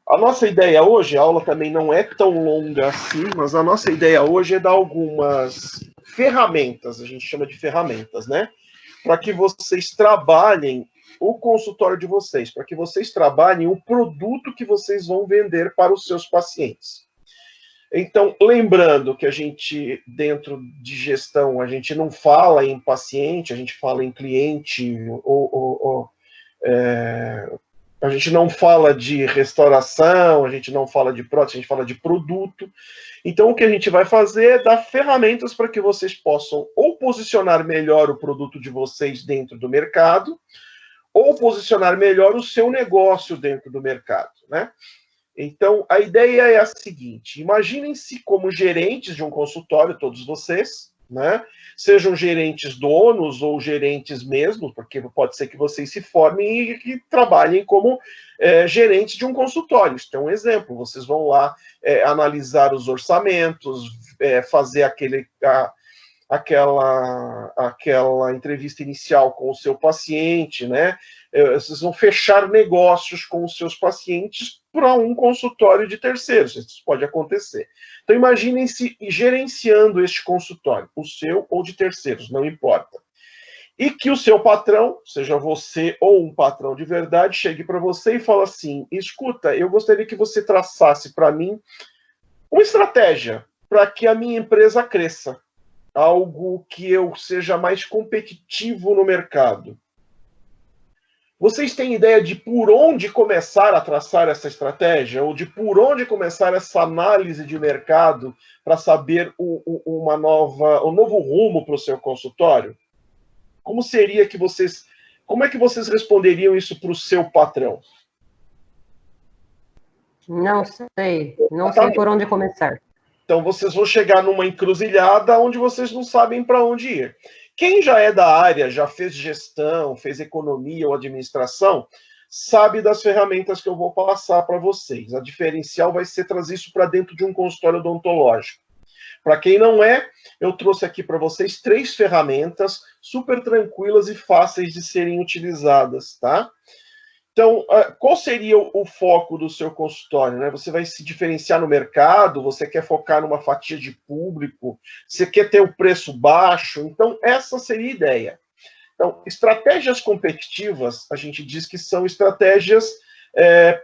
A nossa ideia hoje, a aula também não é tão longa assim, mas a nossa ideia hoje é dar algumas ferramentas, a gente chama de ferramentas, né? Para que vocês trabalhem o consultório de vocês, para que vocês trabalhem o produto que vocês vão vender para os seus pacientes. Então, lembrando que a gente, dentro de gestão, a gente não fala em paciente, a gente fala em cliente, a gente não fala de restauração, a gente não fala de prótese, a gente fala de produto. Então, o que a gente vai fazer é dar ferramentas para que vocês possam ou posicionar melhor o produto de vocês dentro do mercado, ou posicionar melhor o seu negócio dentro do mercado, né? Então, a ideia é a seguinte: imaginem-se como gerentes de um consultório, todos vocês, né? Sejam gerentes donos ou gerentes mesmo, porque pode ser que vocês se formem e que trabalhem como gerentes de um consultório. Isso é um exemplo. Vocês vão lá analisar os orçamentos, fazer aquela entrevista inicial com o seu paciente, né? Vocês vão fechar negócios com os seus pacientes para um consultório de terceiros. Isso pode acontecer. Então, imaginem-se gerenciando este consultório, o seu ou de terceiros, não importa. E que o seu patrão, seja você ou um patrão de verdade, chegue para você e fale assim: escuta, eu gostaria que você traçasse para mim uma estratégia para que a minha empresa cresça. Algo que eu seja mais competitivo no mercado. Vocês têm ideia de por onde começar a traçar essa estratégia? Ou de por onde começar essa análise de mercado para saber um novo rumo para o seu consultório? Como é que vocês responderiam isso para o seu patrão? Não sei por onde começar. Então, vocês vão chegar numa encruzilhada onde vocês não sabem para onde ir. Quem já é da área, já fez gestão, fez economia ou administração, sabe das ferramentas que eu vou passar para vocês. A diferencial vai ser trazer isso para dentro de um consultório odontológico. Para quem não é, eu trouxe aqui para vocês 3 ferramentas super tranquilas e fáceis de serem utilizadas, tá? Então, qual seria o foco do seu consultório, né? Você vai se diferenciar no mercado, você quer focar numa fatia de público, você quer ter o preço baixo, então essa seria a ideia. Então, estratégias competitivas, a gente diz que são estratégias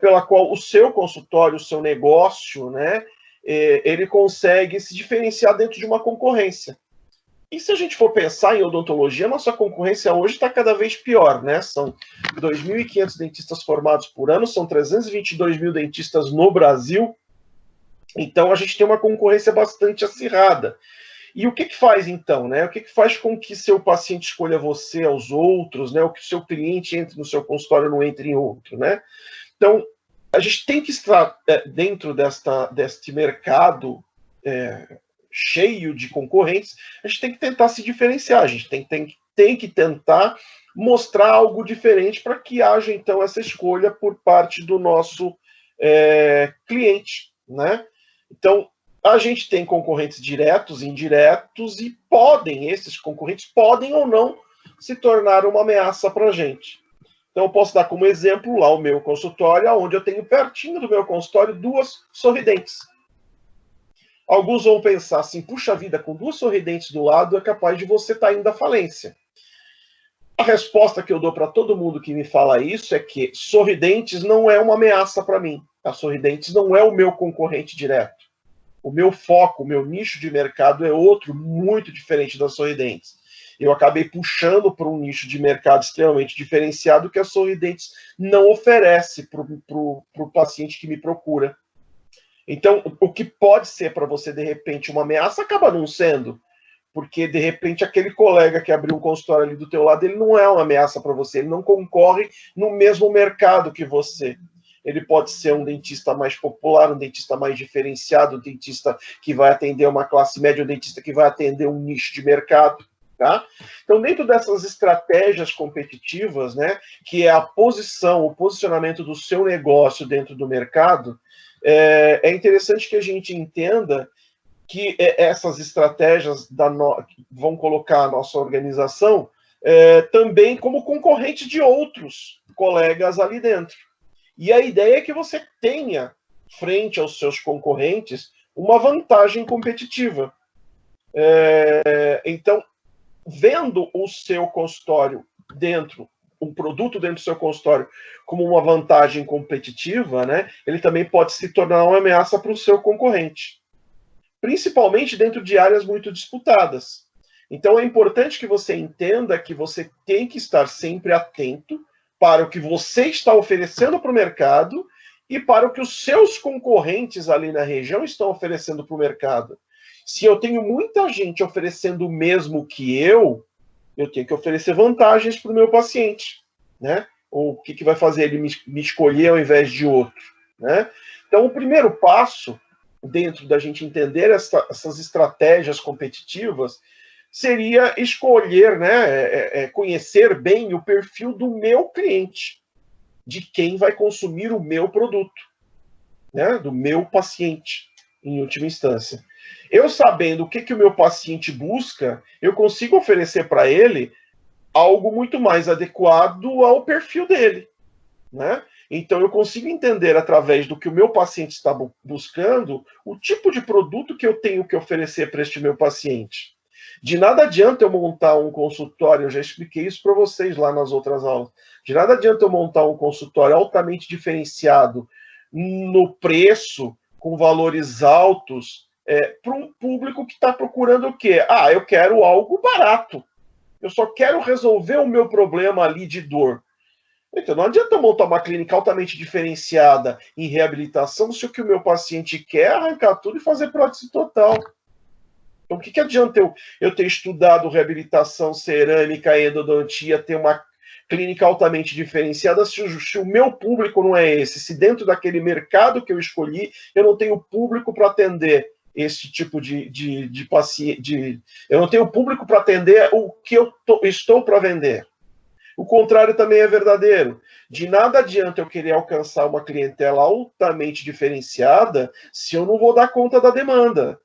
pela qual o seu consultório, o seu negócio, né, ele consegue se diferenciar dentro de uma concorrência. E se a gente for pensar em odontologia, nossa concorrência hoje está cada vez pior, né? São 2.500 dentistas formados por ano, são 322 mil dentistas no Brasil. Então, a gente tem uma concorrência bastante acirrada. E o que faz, então, né? O que faz com que seu paciente escolha você aos outros, né? O que o seu cliente entre no seu consultório não entre em outro, né? Então, a gente tem que estar dentro deste mercado cheio de concorrentes, a gente tem que tentar se diferenciar, a gente tem que tentar mostrar algo diferente para que haja, então, essa escolha por parte do nosso cliente, né? Então, a gente tem concorrentes diretos, indiretos, e esses concorrentes podem ou não se tornar uma ameaça para a gente. Então, eu posso dar como exemplo lá o meu consultório, onde eu tenho pertinho do meu consultório 2 sorridentes. Alguns vão pensar assim: puxa vida, com 2 sorridentes do lado é capaz de você estar indo à falência. A resposta que eu dou para todo mundo que me fala isso é que sorridentes não é uma ameaça para mim. A sorridentes não é o meu concorrente direto. O meu foco, o meu nicho de mercado é outro, muito diferente da sorridentes. Eu acabei puxando para um nicho de mercado extremamente diferenciado que a sorridentes não oferece para o paciente que me procura. Então, o que pode ser para você, de repente, uma ameaça, acaba não sendo. Porque, de repente, aquele colega que abriu um consultório ali do teu lado, ele não é uma ameaça para você, ele não concorre no mesmo mercado que você. Ele pode ser um dentista mais popular, um dentista mais diferenciado, um dentista que vai atender uma classe média, um dentista que vai atender um nicho de mercado. Tá? Então, dentro dessas estratégias competitivas, né, que é a posição, o posicionamento do seu negócio dentro do mercado, é interessante que a gente entenda que essas estratégias vão colocar a nossa organização também como concorrente de outros colegas ali dentro. E a ideia é que você tenha, frente aos seus concorrentes, uma vantagem competitiva. Então, vendo o seu consultório um produto dentro do seu consultório como uma vantagem competitiva, né, ele também pode se tornar uma ameaça para o seu concorrente, principalmente dentro de áreas muito disputadas. Então é importante que você entenda que você tem que estar sempre atento para o que você está oferecendo para o mercado e para o que os seus concorrentes ali na região estão oferecendo para o mercado. Se eu tenho muita gente oferecendo o mesmo que eu tenho que oferecer vantagens para o meu paciente, né? Ou o que vai fazer ele me escolher ao invés de outro, né? Então, o primeiro passo, dentro da gente entender essas estratégias competitivas, seria escolher, né, conhecer bem o perfil do meu cliente, de quem vai consumir o meu produto, né, do meu paciente, em última instância. Eu sabendo o que o meu paciente busca, eu consigo oferecer para ele algo muito mais adequado ao perfil dele, né? Então eu consigo entender através do que o meu paciente está buscando o tipo de produto que eu tenho que oferecer para este meu paciente. De nada adianta eu montar um consultório, eu já expliquei isso para vocês lá nas outras aulas. De nada adianta eu montar um consultório altamente diferenciado no preço, com valores altos, para um público que está procurando o quê? Eu quero algo barato. Eu só quero resolver o meu problema ali de dor. Então, não adianta eu montar uma clínica altamente diferenciada em reabilitação se o que o meu paciente quer é arrancar tudo e fazer prótese total. Então, o que adianta eu ter estudado reabilitação, cerâmica, endodontia, ter uma clínica altamente diferenciada se o meu público não é esse? Se dentro daquele mercado que eu escolhi, eu não tenho público para atender esse tipo de paciente. Eu não tenho público para atender o que eu estou para vender. O contrário também é verdadeiro. De nada adianta eu querer alcançar uma clientela altamente diferenciada se eu não vou dar conta da demanda.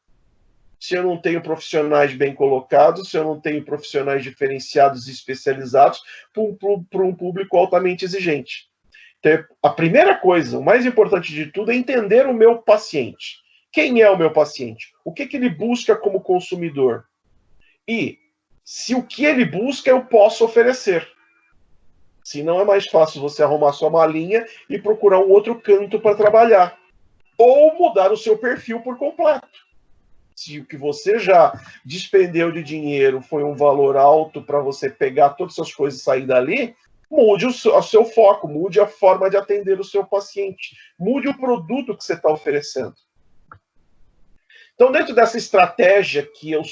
Se eu não tenho profissionais bem colocados, se eu não tenho profissionais diferenciados e especializados para um público altamente exigente. Então, a primeira coisa, o mais importante de tudo, é entender o meu paciente. Quem é o meu paciente? O que ele busca como consumidor? E se o que ele busca eu posso oferecer. Se não, é mais fácil você arrumar sua malinha e procurar um outro canto para trabalhar. Ou mudar o seu perfil por completo. Se o que você já despendeu de dinheiro foi um valor alto para você pegar todas essas coisas e sair dali, mude o seu foco, mude a forma de atender o seu paciente, mude o produto que você está oferecendo. Então, dentro dessa estratégia que eu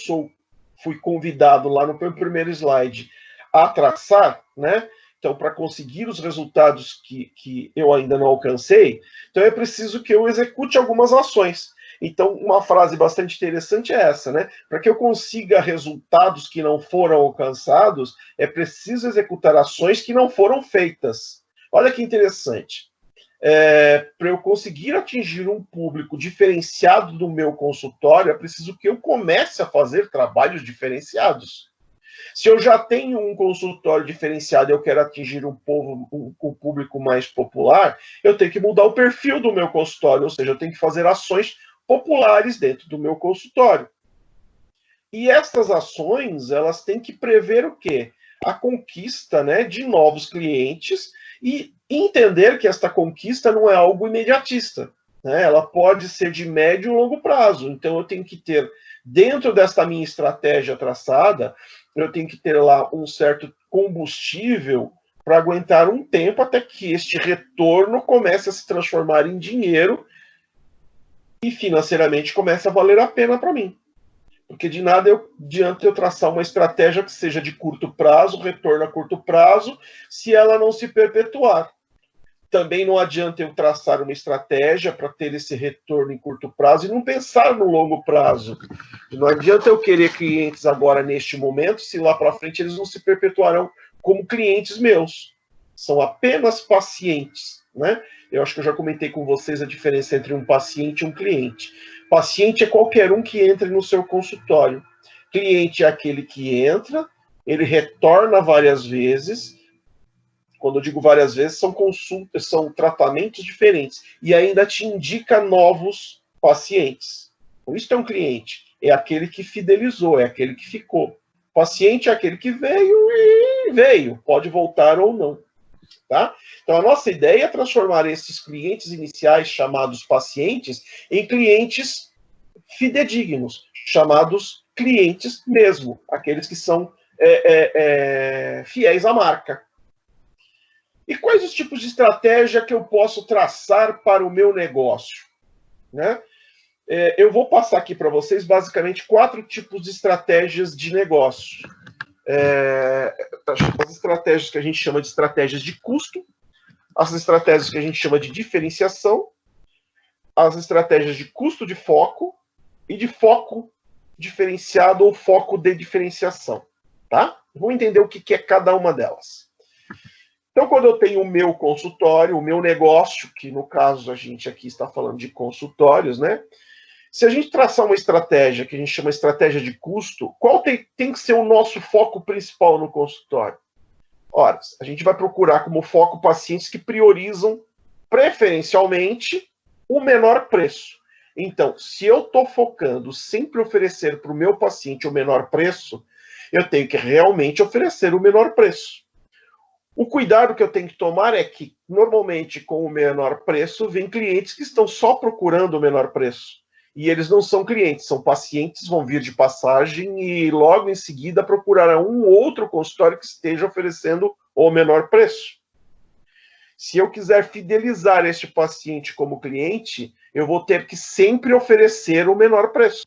fui convidado lá no meu primeiro slide a traçar, né? Então, para conseguir os resultados que eu ainda não alcancei, então é preciso que eu execute algumas ações. Então, uma frase bastante interessante é essa, né? Para que eu consiga resultados que não foram alcançados, é preciso executar ações que não foram feitas. Olha que interessante. Para eu conseguir atingir um público diferenciado do meu consultório, é preciso que eu comece a fazer trabalhos diferenciados. Se eu já tenho um consultório diferenciado e eu quero atingir um público mais popular, eu tenho que mudar o perfil do meu consultório, ou seja, eu tenho que fazer ações populares dentro do meu consultório. E essas ações, elas têm que prever o quê? A conquista, né, de novos clientes e entender que esta conquista não é algo imediatista, né? Ela pode ser de médio e longo prazo. Então, eu tenho que ter, dentro desta minha estratégia traçada, eu tenho que ter lá um certo combustível para aguentar um tempo até que este retorno comece a se transformar em dinheiro e financeiramente comece a valer a pena para mim. Porque de nada adianta eu traçar uma estratégia que seja de curto prazo, retorno a curto prazo, se ela não se perpetuar. Também não adianta eu traçar uma estratégia para ter esse retorno em curto prazo e não pensar no longo prazo. Não adianta eu querer clientes agora neste momento, se lá para frente eles não se perpetuarão como clientes meus. São apenas pacientes, né? Eu acho que eu já comentei com vocês a diferença entre um paciente e um cliente. Paciente é qualquer um que entre no seu consultório. Cliente é aquele que entra, ele retorna várias vezes. Quando Quando eu digo várias vezes, são consultas, são tratamentos diferentes. E ainda te indica novos pacientes. Por isso é um cliente. É aquele que fidelizou, é aquele que ficou. O paciente é aquele que veio e veio. Pode voltar ou não. Tá? Então, a nossa ideia é transformar esses clientes iniciais, chamados pacientes, em clientes fidedignos, chamados clientes mesmo, aqueles que são fiéis à marca. E quais os tipos de estratégia que eu posso traçar para o meu negócio? Né? Eu vou passar aqui para vocês, basicamente, 4 tipos de estratégias de negócio. As estratégias que a gente chama de estratégias de custo, as estratégias que a gente chama de diferenciação, as estratégias de custo de foco e de foco diferenciado ou foco de diferenciação. Tá? Vamos entender o que é cada uma delas. Então, quando eu tenho o meu consultório, o meu negócio, que no caso a gente aqui está falando de consultórios, né? Se a gente traçar uma estratégia que a gente chama de estratégia de custo, qual tem que ser o nosso foco principal no consultório? Ora, a gente vai procurar como foco pacientes que priorizam preferencialmente o menor preço. Então, se eu estou focando sempre oferecer para o meu paciente o menor preço, eu tenho que realmente oferecer o menor preço. O cuidado que eu tenho que tomar é que, normalmente, com o menor preço, vem clientes que estão só procurando o menor preço. E eles não são clientes, são pacientes, vão vir de passagem e logo em seguida procurarão um outro consultório que esteja oferecendo o menor preço. Se eu quiser fidelizar este paciente como cliente, eu vou ter que sempre oferecer o menor preço.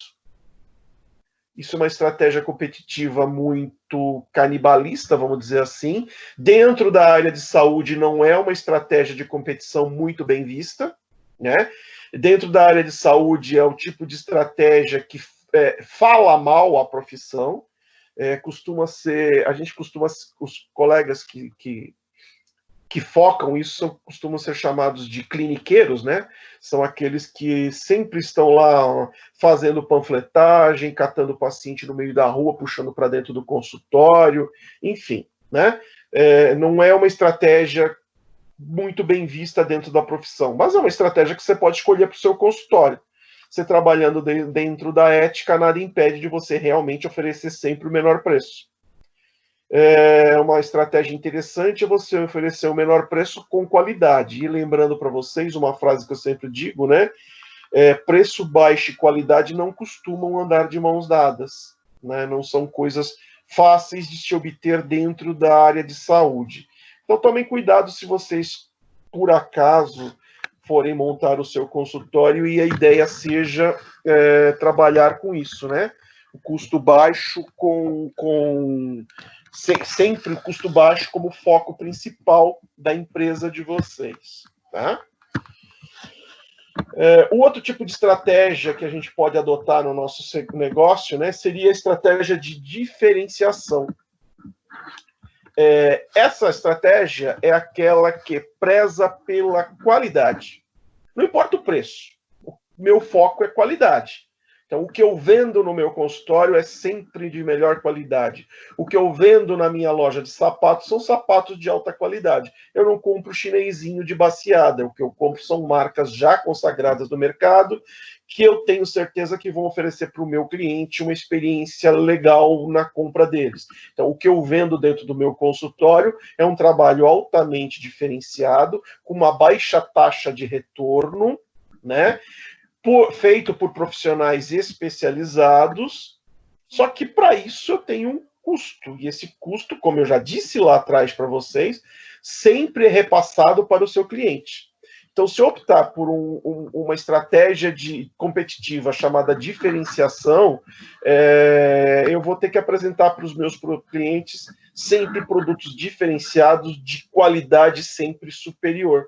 Isso é uma estratégia competitiva muito canibalista, vamos dizer assim. Dentro da área de saúde não é uma estratégia de competição muito bem vista, né? Dentro da área de saúde é o tipo de estratégia que fala mal a profissão. Os colegas que focam isso costumam ser chamados de cliniqueiros, né? São aqueles que sempre estão lá fazendo panfletagem, catando o paciente no meio da rua, puxando para dentro do consultório, enfim, né? Não é uma estratégia muito bem vista dentro da profissão, mas é uma estratégia que você pode escolher para o seu consultório. Você trabalhando dentro da ética, nada impede de você realmente oferecer sempre o menor preço. Uma estratégia interessante é você oferecer o menor preço com qualidade. E lembrando para vocês uma frase que eu sempre digo, né? Preço baixo e qualidade não costumam andar de mãos dadas, né? Não são coisas fáceis de se obter dentro da área de saúde. Então, tomem cuidado se vocês, por acaso, forem montar o seu consultório e a ideia seja trabalhar com isso, né? O custo baixo sempre o custo baixo como foco principal da empresa de vocês, tá? O outro tipo de estratégia que a gente pode adotar no nosso negócio, né, seria a estratégia de diferenciação. Essa estratégia é aquela que preza pela qualidade. Não importa o preço, o meu foco é qualidade. Então, o que eu vendo no meu consultório é sempre de melhor qualidade. O que eu vendo na minha loja de sapatos são sapatos de alta qualidade. Eu não compro chinesinho de baseada. O que eu compro são marcas já consagradas no mercado, que eu tenho certeza que vão oferecer para o meu cliente uma experiência legal na compra deles. Então, o que eu vendo dentro do meu consultório é um trabalho altamente diferenciado, com uma baixa taxa de retorno, né? Feito por profissionais especializados, só que para isso eu tenho um custo, e esse custo, como eu já disse lá atrás para vocês, sempre é repassado para o seu cliente. Então, se eu optar por uma estratégia competitiva chamada diferenciação, eu vou ter que apresentar para os meus clientes sempre produtos diferenciados de qualidade sempre superior.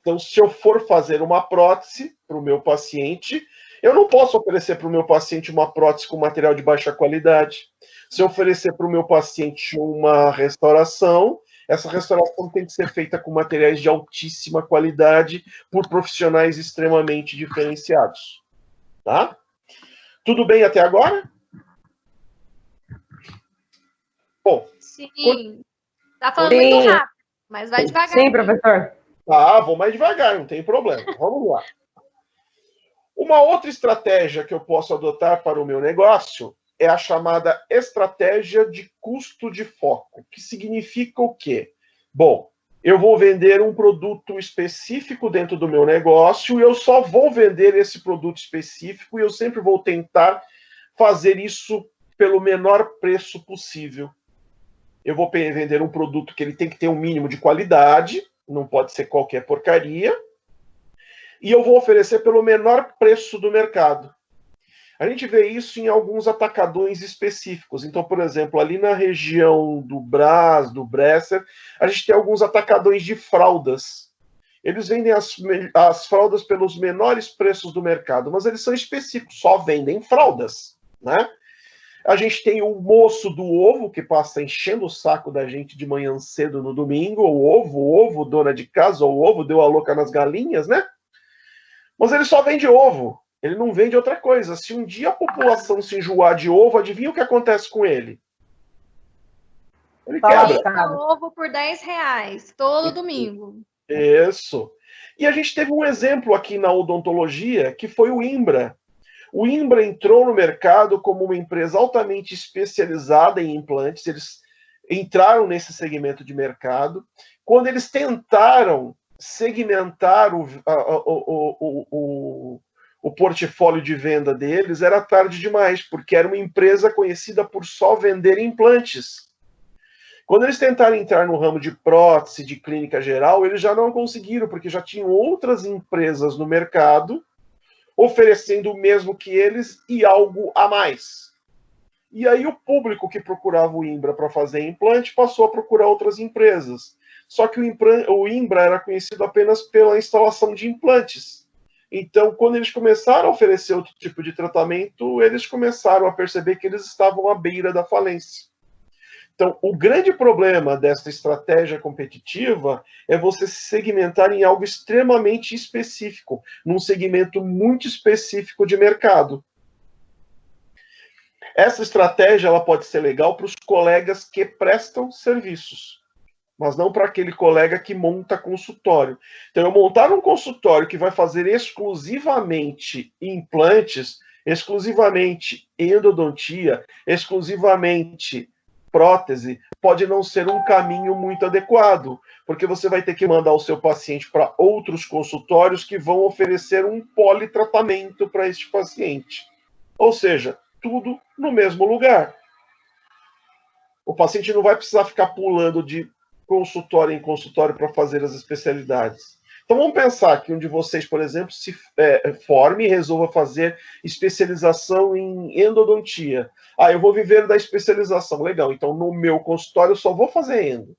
Então, se eu for fazer uma prótese para o meu paciente, eu não posso oferecer para o meu paciente uma prótese com material de baixa qualidade. Se eu oferecer para o meu paciente uma restauração, essa restauração tem que ser feita com materiais de altíssima qualidade por profissionais extremamente diferenciados. Tá? Tudo bem até agora? Bom. Sim. Tá falando muito rápido. Mas vai devagar. Sim, professor. Tá, vou mais devagar, não tem problema. Vamos lá. Uma outra estratégia que eu posso adotar para o meu negócio é a chamada estratégia de custo de foco, que significa o quê? Bom, eu vou vender um produto específico dentro do meu negócio e eu só vou vender esse produto específico e eu sempre vou tentar fazer isso pelo menor preço possível. Eu vou vender um produto que ele tem que ter um mínimo de qualidade, não pode ser qualquer porcaria, e eu vou oferecer pelo menor preço do mercado. A gente vê isso em alguns atacadões específicos. Então, por exemplo, ali na região do Brás, do Bresser, a gente tem alguns atacadões de fraldas. Eles vendem as fraldas pelos menores preços do mercado, mas eles são específicos, só vendem fraldas, né? A gente tem o moço do ovo, que passa enchendo o saco da gente de manhã cedo no domingo, o ovo, dona de casa, o ovo deu a louca nas galinhas, né? Mas ele só vende ovo, ele não vende outra coisa. Se um dia a população se enjoar de ovo, adivinha o que acontece com ele? Ele quebra. Ovo por R$10 todo domingo. Isso. E a gente teve um exemplo aqui na odontologia, que foi o Imbra. O Imbra entrou no mercado como uma empresa altamente especializada em implantes. Eles entraram nesse segmento de mercado. Quando eles tentaram segmentar o portfólio de venda deles, era tarde demais, porque era uma empresa conhecida por só vender implantes. Quando eles tentaram entrar no ramo de prótese, de clínica geral, eles já não conseguiram, porque já tinham outras empresas no mercado oferecendo o mesmo que eles e algo a mais. E aí o público que procurava o Imbra para fazer implante passou a procurar outras empresas. Só que o Imbra era conhecido apenas pela instalação de implantes. Então, quando eles começaram a oferecer outro tipo de tratamento, eles começaram a perceber que eles estavam à beira da falência. Então, o grande problema dessa estratégia competitiva é você se segmentar em algo extremamente específico, num segmento muito específico de mercado. Essa estratégia ela pode ser legal para os colegas que prestam serviços, mas não para aquele colega que monta consultório. Então, eu montar um consultório que vai fazer exclusivamente implantes, exclusivamente endodontia, exclusivamente prótese, pode não ser um caminho muito adequado, porque você vai ter que mandar o seu paciente para outros consultórios que vão oferecer um politratamento para este paciente. Ou seja, tudo no mesmo lugar. O paciente não vai precisar ficar pulando de consultório em consultório para fazer as especialidades. Então vamos pensar que um de vocês, por exemplo, se forme e resolva fazer especialização em endodontia. Ah, eu vou viver da especialização. Legal, então no meu consultório eu só vou fazer endo.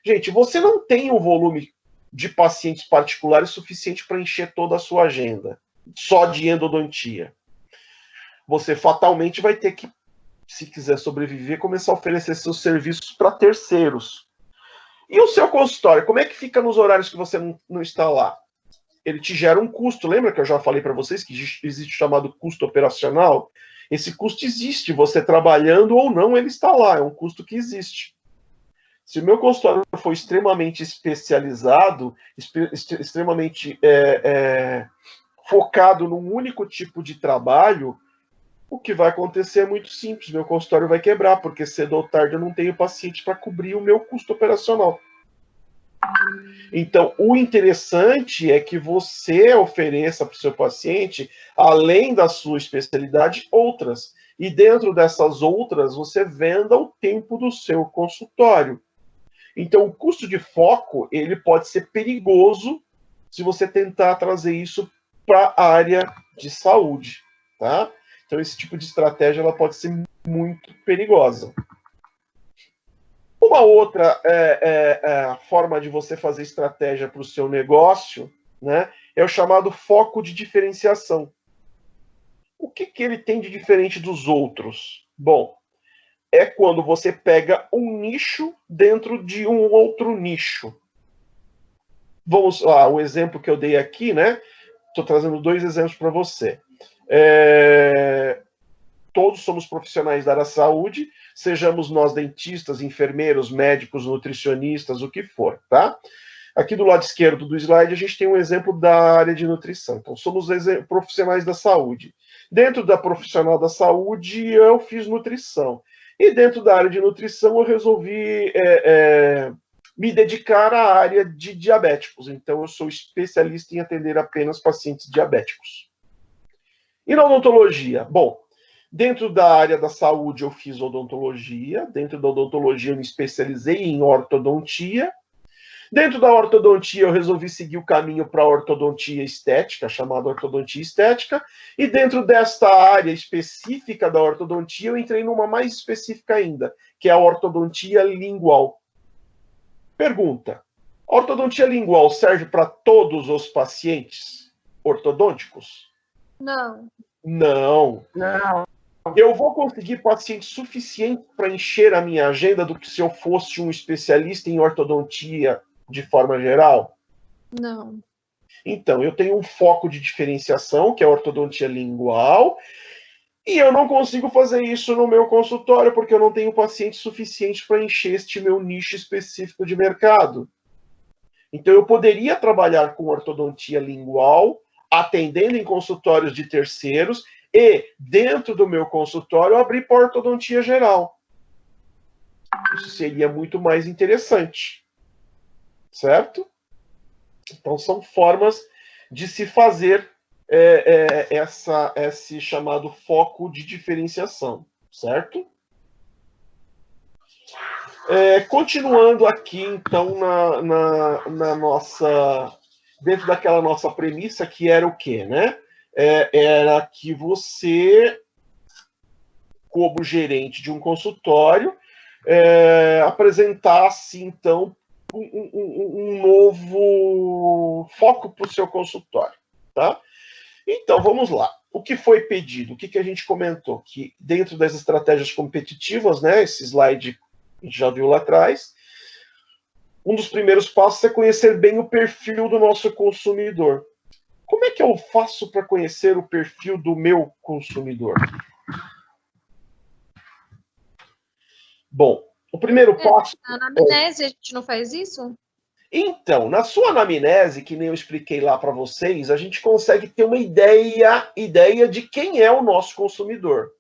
Gente, você não tem um volume de pacientes particulares suficiente para encher toda a sua agenda, só de endodontia. Você fatalmente vai ter que, se quiser sobreviver, começar a oferecer seus serviços para terceiros. E o seu consultório, como é que fica nos horários que você não está lá? Ele te gera um custo. Lembra que eu já falei para vocês que existe o chamado custo operacional? Esse custo existe, você trabalhando ou não, ele está lá, é um custo que existe. Se o meu consultório for extremamente especializado, extremamente focado num único tipo de trabalho, o que vai acontecer é muito simples, meu consultório vai quebrar, porque cedo ou tarde eu não tenho paciente para cobrir o meu custo operacional. Então, o interessante é que você ofereça para o seu paciente, além da sua especialidade, outras. E dentro dessas outras, você venda o tempo do seu consultório. Então, o custo de foco, ele pode ser perigoso se você tentar trazer isso para a área de saúde, tá? Então, esse tipo de estratégia ela pode ser muito perigosa. Uma outra forma de você fazer estratégia para o seu negócio, né, é o chamado foco de diferenciação. O que ele tem de diferente dos outros? Bom, é quando você pega um nicho dentro de um outro nicho. Vamos lá, o exemplo que eu dei aqui, né? Estou trazendo 2 exemplos para você. Todos somos profissionais da área da saúde. sejamos nós dentistas, enfermeiros, médicos, nutricionistas, o que for, tá? Aqui do lado esquerdo do slide, a gente tem um exemplo da área de nutrição. Então, somos profissionais da saúde. Dentro da profissional da saúde, eu fiz nutrição. E dentro da área de nutrição, eu resolvi me dedicar à área de diabéticos. Então, eu sou especialista em atender apenas pacientes diabéticos. E na odontologia? Bom, dentro da área da saúde, eu fiz odontologia. Dentro da odontologia, eu me especializei em ortodontia. Dentro da ortodontia, eu resolvi seguir o caminho para a ortodontia estética, chamada ortodontia estética, e dentro desta área específica da ortodontia, eu entrei numa mais específica ainda, que é a ortodontia lingual. Pergunta: a ortodontia lingual serve para todos os pacientes ortodônticos? Não. Não. Não. Eu vou conseguir paciente suficiente para encher a minha agenda do que se eu fosse um especialista em ortodontia de forma geral? Não. Então, eu tenho um foco de diferenciação, que é a ortodontia lingual, e eu não consigo fazer isso no meu consultório, porque eu não tenho paciente suficiente para encher este meu nicho específico de mercado. Então, eu poderia trabalhar com ortodontia lingual, atendendo em consultórios de terceiros, e, dentro do meu consultório, abrir para ortodontia geral. Isso seria muito mais interessante. Certo? Então, são formas de se fazer esse chamado foco de diferenciação, certo? Continuando aqui, então, na nossa... dentro daquela nossa premissa, que era o quê, né? Era que você, como gerente de um consultório, apresentasse, então, um novo foco para o seu consultório, tá? Então, vamos lá. O que foi pedido? O que a gente comentou? Que dentro das estratégias competitivas, né, esse slide a gente já viu lá atrás, um dos primeiros passos é conhecer bem o perfil do nosso consumidor. Como é que eu faço para conhecer o perfil do meu consumidor? Bom, o primeiro passo... Na anamnese, a gente não faz isso? Então, na sua anamnese, que nem eu expliquei lá para vocês, a gente consegue ter uma ideia de quem é o nosso consumidor.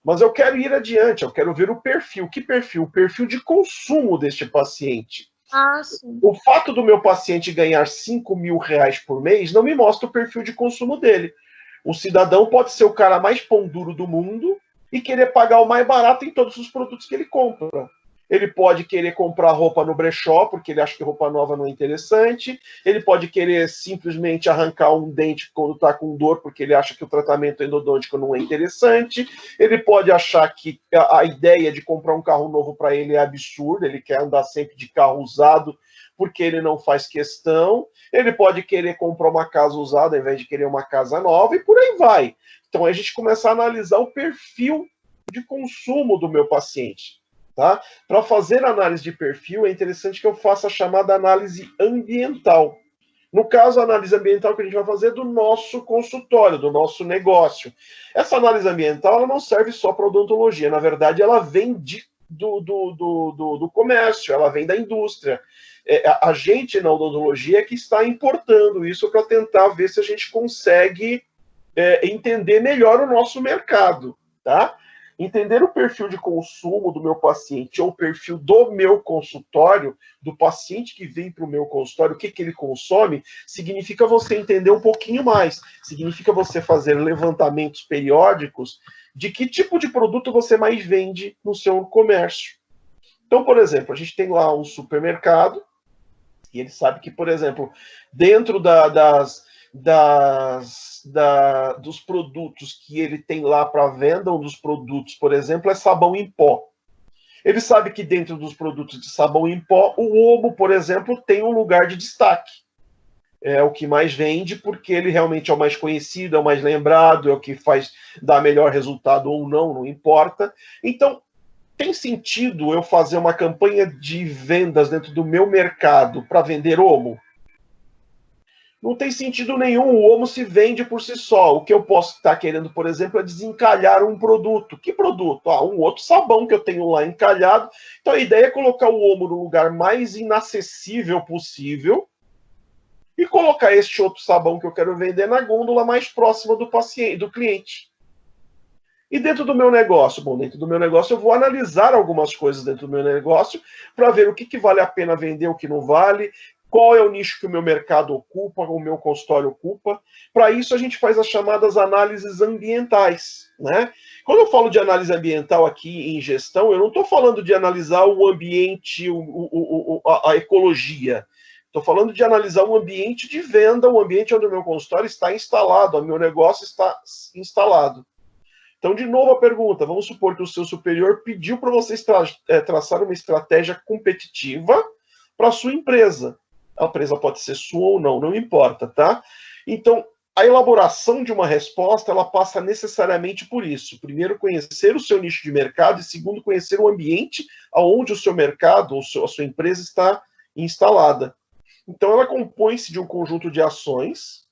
Mas eu quero ir adiante, eu quero ver o perfil. Que perfil? O perfil de consumo deste paciente. Ah, sim. O fato do meu paciente ganhar R$5.000 por mês não me mostra o perfil de consumo dele. O cidadão pode ser o cara mais pão duro do mundo e querer pagar o mais barato em todos os produtos que ele compra. Ele pode querer comprar roupa no brechó, porque ele acha que roupa nova não é interessante. Ele pode querer simplesmente arrancar um dente quando está com dor, porque ele acha que o tratamento endodôntico não é interessante. Ele pode achar que a ideia de comprar um carro novo para ele é absurda, ele quer andar sempre de carro usado, porque ele não faz questão. Ele pode querer comprar uma casa usada ao invés de querer uma casa nova, e por aí vai. Então, a gente começa a analisar o perfil de consumo do meu paciente. Tá? Para fazer análise de perfil, é interessante que eu faça a chamada análise ambiental. No caso, a análise ambiental que a gente vai fazer é do nosso consultório, do nosso negócio. Essa análise ambiental ela não serve só para odontologia, na verdade, ela vem do comércio, ela vem da indústria. A gente, na odontologia, é que está importando isso para tentar ver se a gente consegue entender melhor o nosso mercado, tá? Entender o perfil de consumo do meu paciente ou o perfil do meu consultório, do paciente que vem para o meu consultório, o que ele consome, significa você entender um pouquinho mais. Significa você fazer levantamentos periódicos de que tipo de produto você mais vende no seu comércio. Então, por exemplo, a gente tem lá um supermercado e ele sabe que, por exemplo, dentro dos produtos que ele tem lá para venda, um dos produtos, por exemplo, é sabão em pó. Ele sabe que dentro dos produtos de sabão em pó, o Omo, por exemplo, tem um lugar de destaque. É o que mais vende, porque ele realmente é o mais conhecido, é o mais lembrado, é o que faz dar melhor resultado ou não, não importa. Então, tem sentido eu fazer uma campanha de vendas dentro do meu mercado para vender Omo? Não tem sentido nenhum, o homo se vende por si só. O que eu posso estar querendo, por exemplo, é desencalhar um produto. Que produto? Um outro sabão que eu tenho lá encalhado. Então a ideia é colocar o homo no lugar mais inacessível possível e colocar este outro sabão que eu quero vender na gôndola mais próxima do paciente, do cliente. E dentro do meu negócio? Bom, dentro do meu negócio eu vou analisar algumas coisas dentro do meu negócio para ver o que vale a pena vender, o que não vale, qual é o nicho que o meu mercado ocupa, o meu consultório ocupa. Para isso a gente faz as chamadas análises ambientais, né? Quando eu falo de análise ambiental aqui em gestão, eu não estou falando de analisar o ambiente, a ecologia. Estou falando de analisar o ambiente de venda, o ambiente onde o meu consultório está instalado, o meu negócio está instalado. Então, de novo a pergunta, vamos supor que o seu superior pediu para você traçar uma estratégia competitiva para a sua empresa. A empresa pode ser sua ou não, não importa, tá? Então, a elaboração de uma resposta, ela passa necessariamente por isso. Primeiro, conhecer o seu nicho de mercado e, segundo, conhecer o ambiente onde o seu mercado ou a sua empresa está instalada. Então, ela compõe-se de um conjunto de ações,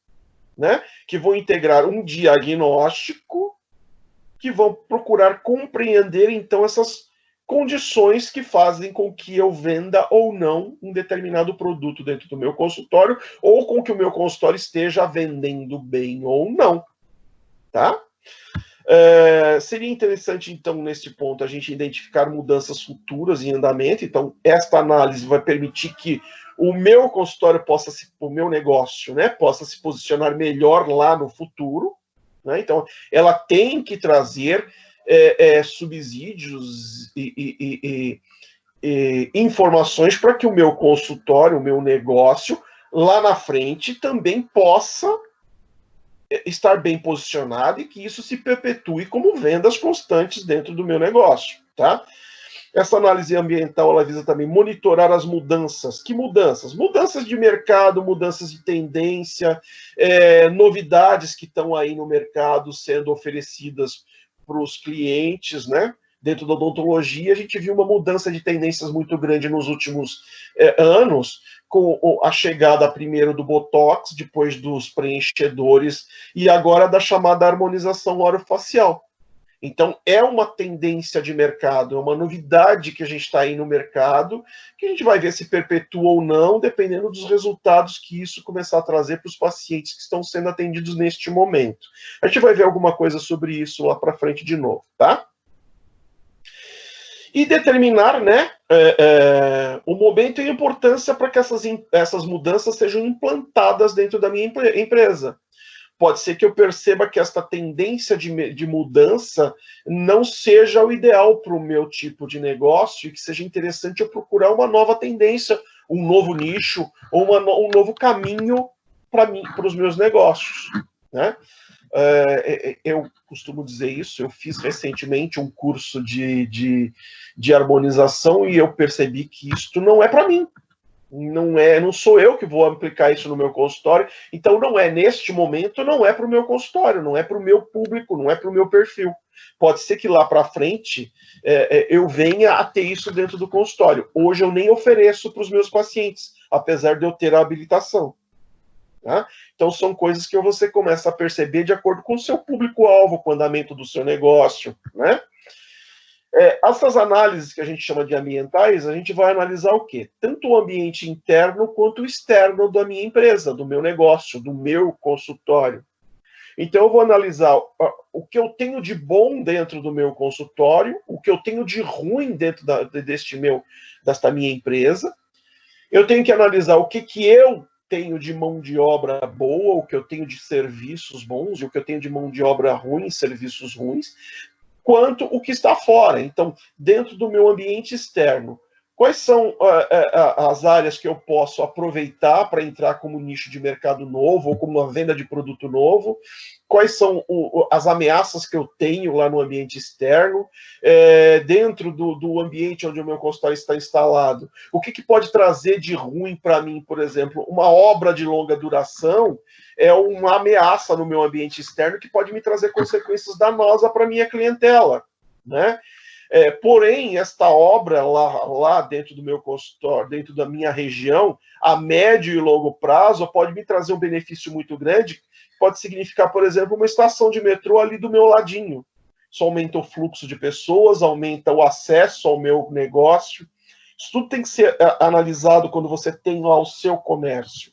né, que vão integrar um diagnóstico, que vão procurar compreender, então, essas condições que fazem com que eu venda ou não um determinado produto dentro do meu consultório, ou com que o meu consultório esteja vendendo bem ou não, tá? Seria interessante, então, nesse ponto, a gente identificar mudanças futuras em andamento. Então, esta análise vai permitir que o meu consultório o meu negócio, né, possa se posicionar melhor lá no futuro, né? Então, ela tem que trazer subsídios e informações para que o meu consultório, o meu negócio, lá na frente também possa estar bem posicionado e que isso se perpetue como vendas constantes dentro do meu negócio, tá? Essa análise ambiental, ela visa também monitorar as mudanças. Que mudanças? Mudanças de mercado, mudanças de tendência, novidades que estão aí no mercado sendo oferecidas para os clientes, né? Dentro da odontologia, a gente viu uma mudança de tendências muito grande nos últimos anos, com a chegada primeiro do Botox, depois dos preenchedores, e agora da chamada harmonização orofacial. Então, é uma tendência de mercado, é uma novidade que a gente está aí no mercado, que a gente vai ver se perpetua ou não, dependendo dos resultados que isso começar a trazer para os pacientes que estão sendo atendidos neste momento. A gente vai ver alguma coisa sobre isso lá para frente de novo, tá? E determinar, né, o momento e a importância para que essas mudanças sejam implantadas dentro da minha empresa. Pode ser que eu perceba que esta tendência de mudança não seja o ideal para o meu tipo de negócio e que seja interessante eu procurar uma nova tendência, um novo nicho ou um novo caminho para os meus negócios, né? Eu costumo dizer isso, eu fiz recentemente um curso de harmonização e eu percebi que isto não é para mim. Não sou eu que vou aplicar isso no meu consultório, então neste momento, não é para o meu consultório, não é para o meu público, não é para o meu perfil. Pode ser que lá para frente eu venha a ter isso dentro do consultório. Hoje eu nem ofereço para os meus pacientes, apesar de eu ter a habilitação. Tá? Então são coisas que você começa a perceber de acordo com o seu público-alvo, com o andamento do seu negócio, né? Essas análises que a gente chama de ambientais, a gente vai analisar o quê? Tanto o ambiente interno quanto o externo da minha empresa, do meu negócio, do meu consultório. Então eu vou analisar o que eu tenho de bom dentro do meu consultório, o que eu tenho de ruim dentro desta minha empresa. Eu tenho que analisar o que eu tenho de mão de obra boa, o que eu tenho de serviços bons, e o que eu tenho de mão de obra ruim, serviços ruins, quanto o que está fora. Então, dentro do meu ambiente externo, quais são as áreas que eu posso aproveitar para entrar como nicho de mercado novo ou como uma venda de produto novo? Quais são as ameaças que eu tenho lá no ambiente externo? Dentro do ambiente onde o meu consultório está instalado, o que pode trazer de ruim para mim, por exemplo? Uma obra de longa duração é uma ameaça no meu ambiente externo que pode me trazer consequências danosas para a minha clientela, né? Porém, esta obra lá dentro do meu consultório, dentro da minha região, a médio e longo prazo, pode me trazer um benefício muito grande, pode significar, por exemplo, uma estação de metrô ali do meu ladinho. Isso aumenta o fluxo de pessoas, aumenta o acesso ao meu negócio. Isso tudo tem que ser analisado quando você tem lá o seu comércio.